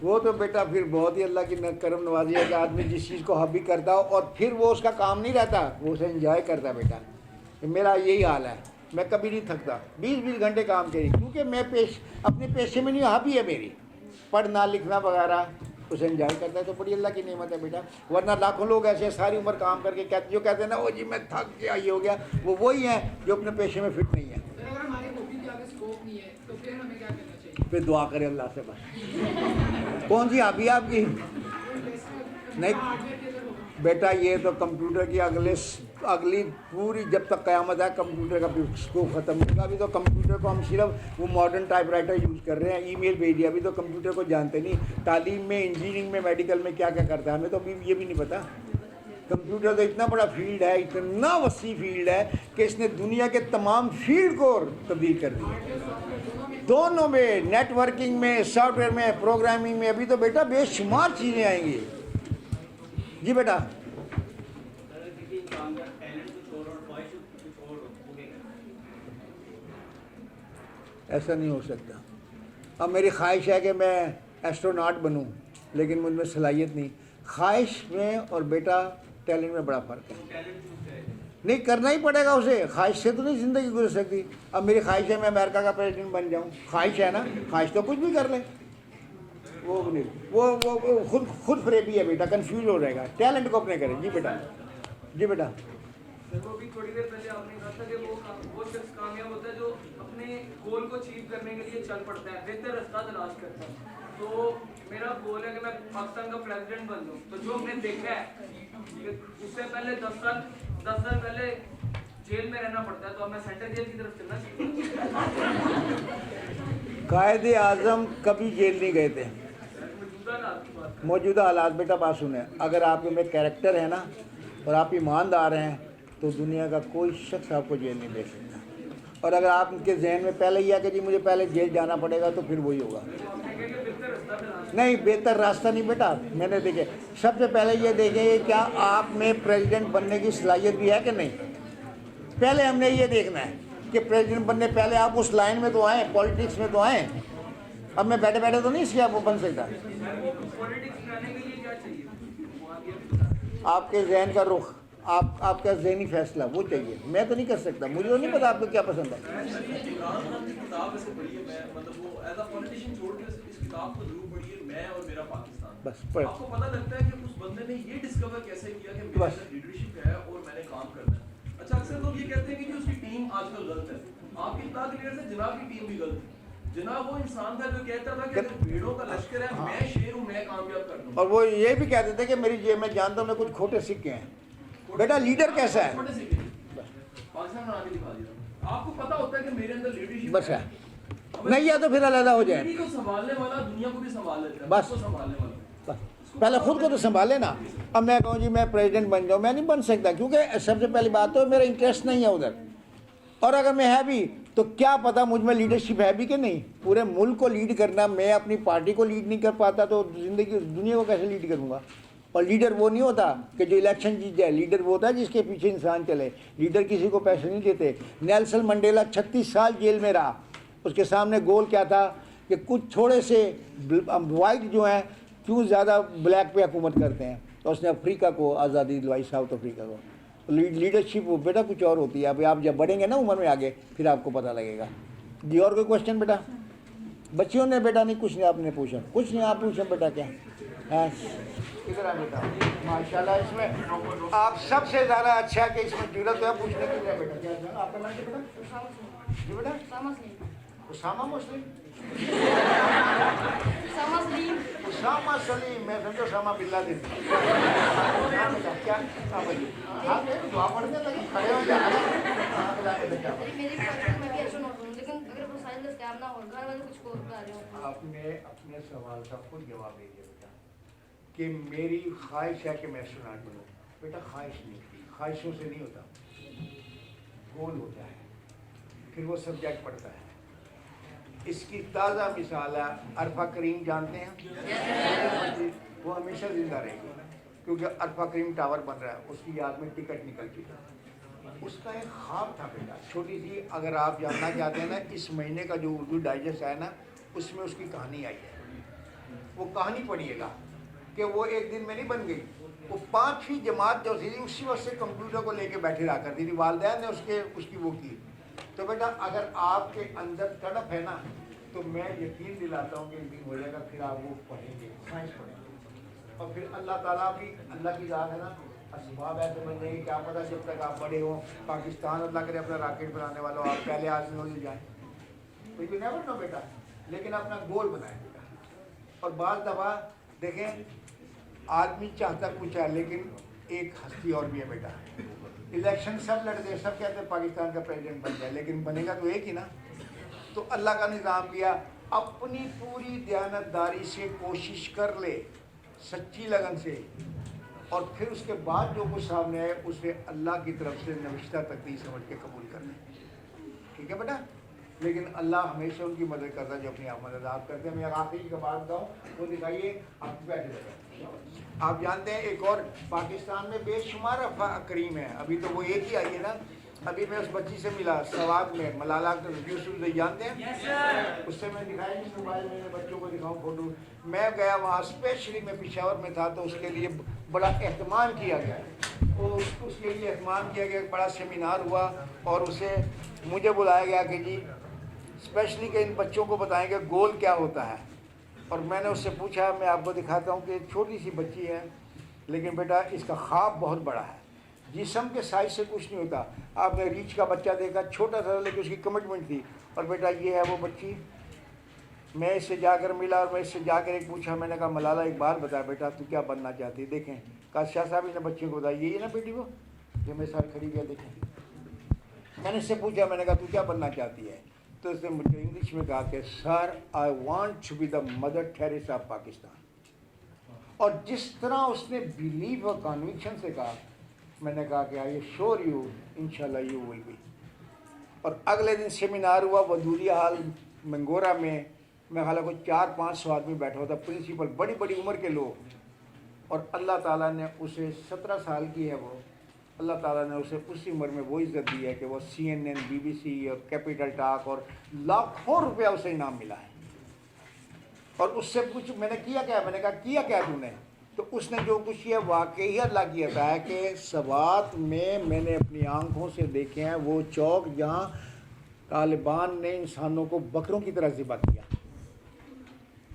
وہ تو بیٹا پھر بہت ہی اللہ کی کرم نوازی ہے کہ آدمی جس چیز کو ہابی کرتا ہو اور پھر وہ اس کا کام نہیں رہتا، وہ اسے انجوائے کرتا ہے بیٹا. میرا یہی حال ہے، میں کبھی نہیں تھکتا، 20 گھنٹے کام کری، کیونکہ میں اپنے پیشے میں نہیں، ہابی ہے میری، پڑھنا لکھنا وغیرہ، اسے انجوائے کرتا ہے تو بڑی اللہ کی نعمت ہے بیٹا. ورنہ لاکھوں لوگ ایسے ساری عمر کام کر کے جو کہتے ہیں نا وہ جی میں تھک گیا یہ ہو گیا، وہ وہی ہیں جو اپنے پیشے میں فٹ نہیں ہے. پھر دعا کرے اللہ سے بس. کون سی ہابی ہے آپ کی؟ نہیں بیٹا، یہ تو کمپیوٹر کی اگلی پوری جب تک قیامت ہے کمپیوٹر کا اسکوپ ختم ہوگا. ابھی تو کمپیوٹر کو ہم صرف وہ ماڈرن ٹائپ رائٹر یوز کر رہے ہیں، ای میل بھیج دیا. ابھی تو کمپیوٹر کو جانتے نہیں. تعلیم میں، انجینئرنگ میں، میڈیکل میں کیا کیا کرتا ہے ہمیں تو ابھی یہ بھی نہیں پتا. کمپیوٹر تو اتنا بڑا فیلڈ ہے، اتنا وسیع فیلڈ ہے کہ اس نے دنیا کے تمام فیلڈ کو تبدیل کر دیا، دونوں میں، نیٹ ورکنگ میں، سافٹ ویئر میں، پروگرامنگ میں. ابھی تو بیٹا بے شمار چیزیں آئیں گی. جی بیٹا ایسا نہیں ہو سکتا. اب میری خواہش ہے کہ میں ایسٹروناٹ بنوں، لیکن مجھ میں صلاحیت نہیں. خواہش میں اور بیٹا ٹیلنٹ میں بڑا فرق ہے. نہیں کرنا ہی پڑے گا اسے، خواہش سے تو نہیں زندگی گزر سکتی. اب میری خواہش ہے میں امریکہ کا پریزیڈنٹ بن جاؤں، خواہش ہے نا، خواہش تو کچھ بھی کر لے. وہ نہیں، وہ خود فریبی ہے بیٹا، کنفیوز ہو جائے گا. ٹیلنٹ کو اپنے کرے. جی بیٹا. جی بیٹا. سر وہ بھی تھوڑی دیر پہلے آپ نے کہا تھا کہ وہ شخص کامیاب ہوتا ہے جو اپنے گول کو اچیو کرنے کے لیے چل پڑتا ہے، بہتر رستہ تلاش کرتا ہے. تو میرا گول ہے کہ میں پاکستان کا پریزیڈنٹ بن جاؤں. تو جو ہم نے دیکھا ہے کہ اس سے پہلے 10 سال پہلے جیل میں رہنا پڑتا ہے، تو اب میں سینٹرل جیل کی طرف چلنا چاہیے. قائد اعظم کبھی جیل نہیں گئے تھے. موجودہ حالات بیٹا بات سنیں، اگر آپ میں کیریکٹر ہے نا اور آپ ایماندار ہیں تو دنیا کا کوئی شخص آپ کو جیل نہیں دے سکتا. اور اگر آپ کے ذہن میں پہلے ہی ہے کہ جی مجھے پہلے جیل جانا پڑے گا تو پھر وہی ہوگا. نہیں بہتر راستہ نہیں بیٹا. میں نے دیکھے سب سے پہلے یہ دیکھیں کہ کیا آپ میں پریزیڈنٹ بننے کی صلاحیت بھی ہے کہ نہیں. پہلے ہم نے یہ دیکھنا ہے کہ پریزیڈنٹ بننے پہلے آپ اس لائن میں تو آئیں، پالیٹکس میں تو آئیں. اب میں بیٹھے بیٹھے تو نہیں اس کے آپ کو بن سکتا. آپ کے ذہن کا رخ، آپ کا ذہنی فیصلہ وہ چاہیے. میں تو نہیں کر سکتا، مجھے تو نہیں پتا آپ کو کیا پسند ہے. بس آپ کو پتہ لگتا ہے کہ اس بندے نے یہ ڈسکور کیسے کیا کہ میرے اندر لیڈرشپ ہے اور میں نے کام کرنا ہے. اچھا اکثر لوگ یہ کہتے ہیں کہ اس کی ٹیم آج کل غلط ہے. آپ کی اطلاع کلیئر سے جناب کی ٹیم بھی غلط ہے. جناب وہ انسان تھا جو کہتا تھا کہ اگر بھیڑوں کا لشکر ہے میں شیر ہوں، میں کامیاب کر دوں. اور وہ یہ بھی کہتے تھے کہ میری جیب میں جانتا ہوں میں کچھ کھوٹے سکے ہیں. بیٹا لیڈر کیسا ہے؟ پاکستان بنا کے دکھا دیا. آپ کو پتہ ہوتا ہے کہ میرے اندر لیڈرشپ بس ہے نہیں یا تو پھر علیحدہ ہو جائے. دنیا کو سنبھالنے والا دنیا کو بھی سنبھال لیتا ہے. بس کو سنبھالنے والا پہلے خود کو تو سنبھالے نا. اب میں کہوں جی میں پریزیڈنٹ بن جاؤں، میں نہیں بن سکتا، کیونکہ سب سے پہلی بات تو میرا انٹرسٹ نہیں ہے ادھر. اور اگر میں ہے بھی تو کیا پتا مجھ میں لیڈرشپ ہے بھی کہ نہیں. پورے ملک کو لیڈ کرنا، میں اپنی پارٹی کو لیڈ نہیں کر پاتا تو زندگی دنیا کو کیسے لیڈ کروں گا. اور لیڈر وہ نہیں ہوتا کہ جو الیکشن جیت جائے، لیڈر وہ ہوتا ہے جس کے پیچھے انسان چلے. لیڈر کسی کو پیسے نہیں دیتے. نیلسن منڈیلا 36 سال جیل میں رہا، اس کے سامنے گول کیا تھا کہ کچھ تھوڑے سے وائٹ جو ہیں کیوں زیادہ بلیک پہ حکومت کرتے ہیں، تو اس نے افریقہ کو آزادی دلوائی، ساؤتھ افریقہ کو. لیڈرشپ وہ بیٹا کچھ اور ہوتی ہے. ابھی آپ جب بڑھیں گے نا عمر میں آگے پھر آپ کو پتہ لگے گا. جی اور کوئی کوشچن بیٹا؟ بچیوں نے بیٹا نہیں کچھ نہیں آپ نے پوچھا، کچھ نہیں آپ پوچھیں بیٹا. کیا ادھر آ بیٹا. ماشاء اللہ اس میں آپ سب سے زیادہ اچھا ہے کہ اس میں ضرورت ہے پوچھنے کی. بیٹا کیا آپ کا نام کیا بیٹا؟ جی بیٹا اسامہ مسلم. اسامہ سلیم. میں سمجھو اسامہ بن لادن. کیا دعا پڑھنے لگے کھڑے ہو جائے. آپ نے اپنے سوال کا خود جواب دے دیا بیٹا کہ میری خواہش ہے کہ میں اسٹروناٹ بنوں. بیٹا خواہش نہیں ہوتی، خواہشوں سے نہیں ہوتا، گول ہوتا ہے، پھر وہ سبجیکٹ پڑھتا ہے. اس کی تازہ مثال ہے عرفہ کریم، جانتے ہیں؟ وہ ہمیشہ زندہ رہے گی کیونکہ عرفہ کریم ٹاور بن رہا ہے، اس کی یاد میں ٹکٹ نکل چکا. اس کا ایک خواب تھا بیٹا چھوٹی سی. اگر آپ جاننا چاہتے ہیں نا اس مہینے کا جو اردو ڈائجسٹ ہے نا اس میں اس کی کہانی آئی ہے. وہ کہانی پڑھیے گا کہ وہ ایک دن میں نہیں بن گئی. وہ 5ویں جماعت جو تھی اسی وقت سے کمپیوٹر کو لے کے بیٹھے رہا کرتی تھی. والدین نے اس کی وہ کی. تو بیٹا اگر آپ کے اندر تڑپ ہے نا تو میں یقین دلاتا ہوں کہ ایک دن ہو جائے گا. پھر آپ وہ پڑھیں گے, سائنس پڑھیں گے, اور پھر اللہ تعالیٰ بھی, اللہ کی ذات ہے نا, اسباب ایسے بن جائیں گے. کیا پتہ جب تک آپ بڑے ہوں پاکستان اللہ کرے اپنا راکٹ بنانے والا ہو, آپ پہلے آدمی ہو جائیں. کوئی بھی نیور نو بیٹا, لیکن اپنا گول بنائیں بیٹا. اور بعض دفعہ دیکھیں آدمی چاہتا کچھ ہے لیکن ایک ہستی اور بھی ہے بیٹا. الیکشن سب لڑتے ہیں, سب کہتے ہیں پاکستان کا پریزیڈنٹ بن جائے, لیکن بنے گا تو ایک ہی نا. تو اللہ کا نظام کیا, اپنی پوری دیانتداری سے کوشش کر لے, سچی لگن سے, اور پھر اس کے بعد جو کچھ سامنے آئے اسے اللہ کی طرف سے نوشتہ تقدیر سمجھ کے قبول کر لیں. ٹھیک ہے بیٹا. لیکن اللہ ہمیشہ ان کی مدد کرتا ہے جو اپنی آپ مدد آپ کرتے ہیں. میں آخری کا بات بتاؤں, وہ دکھائیے آپ بیٹھے رہے. آپ جانتے ہیں ایک اور پاکستان میں بے شمار کریم ہے, ابھی تو وہ ایک ہی آئی ہے نا. ابھی میں اس بچی سے ملا سوات میں, ملالہ یوسف جانتے ہیں, اس سے میں دکھایا نہیں موبائل میں, بچوں کو دکھاؤں فوٹو. میں گیا وہاں اسپیشلی, میں پشاور میں تھا تو اس کے لیے بڑا اہتمام کیا گیا. اس کے لیے اہتمام کیا گیا, بڑا سیمینار ہوا اور اسے مجھے بلایا گیا کہ جی اسپیشلی کہ ان بچوں کو بتائیں کہ گول کیا ہوتا ہے. اور میں نے اس سے پوچھا, میں آپ کو دکھاتا ہوں کہ ایک چھوٹی سی بچی ہے لیکن بیٹا اس کا خواب بہت بڑا ہے. جسم کے سائز سے کچھ نہیں ہوتا. آپ نے ریچھ کا بچہ دیکھا, چھوٹا تھا لیکن اس کی کمٹمنٹ تھی. اور بیٹا یہ ہے وہ بچی. میں اس سے جا کر ملا اور میں اس سے جا کر ایک پوچھا, میں نے کہا ملالہ ایک بات بتا بیٹا تو کیا بننا چاہتی ہے. دیکھیں کہا شاہ صاحب نے بچوں کو بتایا, یہ نا بیٹی وہ جو میرے ساتھ کھڑی گیا. دیکھیں میں نے اس سے پوچھا, میں نے کہا تو کیا بننا چاہتی ہے. تو اس نے مجھے انگلش میں کہا کہ sir I want to be the Mother Teresa of Pakistan. اور جس طرح اس نے بلیو اور کنوکشن سے کہا, میں نے کہا کہ آئی شور یو انشاءاللہ یو ول بی. اور اگلے دن سیمینار ہوا ودودی ہال منگورا میں. میں حالانکہ 400-500 آدمی بیٹھا ہوتا, پرنسپل بڑی بڑی عمر کے لوگ. اور اللہ تعالیٰ نے اسے 17 سال کی ہے وہ, اللہ تعالیٰ نے اسے اسی عمر میں وہ عزت دی ہے کہ وہ CNN, BBC اور کیپیٹل ٹاک اور لاکھوں روپیہ اسے انعام ملا ہے. اور اس سے کچھ میں نے کیا کیا, میں نے کہا کیا کیا تم نے. تو اس نے جو کچھ کیا واقعی اللہ کی عطا ہے کہ سوات میں نے اپنی آنکھوں سے دیکھے ہیں وہ چوک جہاں طالبان نے انسانوں کو بکروں کی طرح ذبح کیا,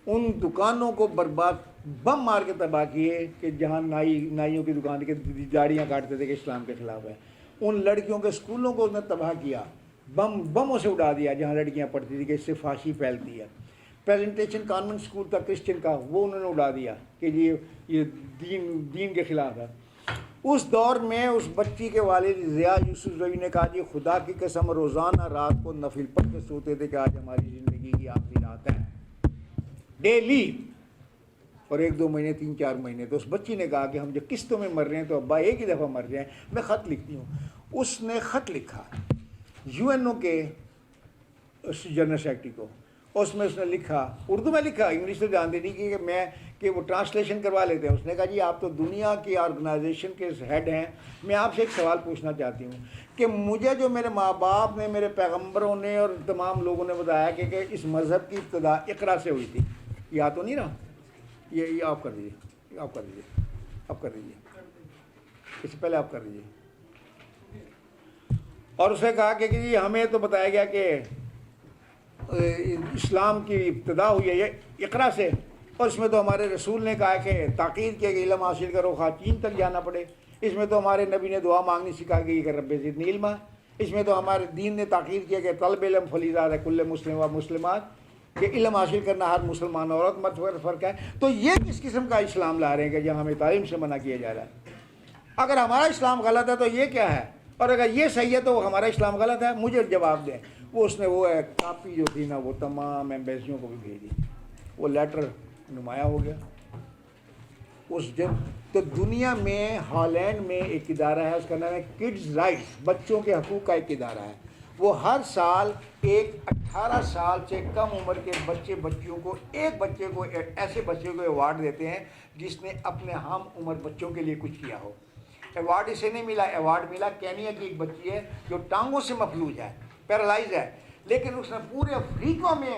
ان دکانوں کو برباد بم مار کے تباہ کیے کہ جہاں نائیوں کی دکان کے جاڑیاں کاٹتے تھے کہ اسلام کے خلاف ہے. ان لڑکیوں کے اسکولوں کو اس نے تباہ کیا, بموں سے اڑا دیا جہاں لڑکیاں پڑھتی تھیں کہ اس سے فحاشی پھیلتی ہے. پریزنٹیشن کانوینٹ اسکول تھا کرسچن کا, وہ انہوں نے اڑا دیا کہ یہ دین کے خلاف ہے. اس دور میں اس بچی کے والد ضیاء یوسف زوی نے کہا جی خدا کی قسم روزانہ رات کو نفل پڑھ کے سوتے تھے کہ آج ہماری زندگی کی آخری رات ہے, ڈیلی. اور 1-2 مہینے 3-4 مہینے تو اس بچی نے کہا کہ ہم جو قسطوں میں مر رہے ہیں تو ابا ایک ہی دفعہ مر جائیں. میں خط لکھتی ہوں. اس نے خط لکھا UNO کے جنرل سیکرٹری کو, اس میں اس نے لکھا, اردو میں لکھا, انگلش تو جانتے نہیں کہ وہ ٹرانسلیشن کروا لیتے ہیں. اس نے کہا جی آپ تو دنیا کی آرگنائزیشن کے ہیڈ ہیں, میں آپ سے ایک سوال پوچھنا چاہتی ہوں کہ مجھے جو میرے ماں باپ نے, میرے پیغمبروں نے اور تمام لوگوں نے بتایا کہ اس مذہب کی ابتدا اقرا سے ہوئی تھی, یاد تو نہیں رہا. یہ آپ کر دیجیے, آپ کر دیجیے, آپ کر دیجیے, اس سے پہلے آپ کر دیجیے. اور اس نے کہا کہ جی ہمیں تو بتایا گیا کہ اسلام کی ابتدا ہوئی ہے یہ اقرا سے, اور اس میں تو ہمارے رسول نے کہا کہ تاکید کیا کہ علم حاصل کرو خواہ چین تک جانا پڑے. اس میں تو ہمارے نبی نے دعا مانگنی سکھا گئی کہ رب زدنی علما. اس میں تو ہمارے دین نے تاکید کیا کہ طلب علم فریضہ ہے کل مسلم و مسلمات, کہ علم حاصل کرنا ہر مسلمان عورت مرد پر فرق ہے. تو یہ کس قسم کا اسلام لا رہے ہیں کہ جہاں ہمیں تعلیم سے منع کیا جا رہا ہے. اگر ہمارا اسلام غلط ہے تو یہ کیا ہے, اور اگر یہ صحیح ہے تو ہمارا اسلام غلط ہے. مجھے جواب دیں. وہ اس نے وہ کاپی جو تھی نا وہ تمام ایمبیسیوں کو بھی بھیجی, وہ لیٹر نمایاں ہو گیا اس دن. تو دنیا میں ہالینڈ میں ایک ادارہ ہے, اس کا نام ہے کڈز رائٹس, بچوں کے حقوق کا ایک ادارہ ہے. وہ ہر سال ایک 18 سال سے کم عمر کے بچیوں کو, ایک بچے کو, ایسے بچے کو ایوارڈ دیتے ہیں جس نے اپنے ہم عمر بچوں کے لیے کچھ کیا ہو. ایوارڈ اسے نہیں ملا, ایوارڈ ملا کینیا کی ایک بچی ہے جو ٹانگوں سے مفلوج ہے, پیرالائز ہے, لیکن اس نے پورے افریقہ میں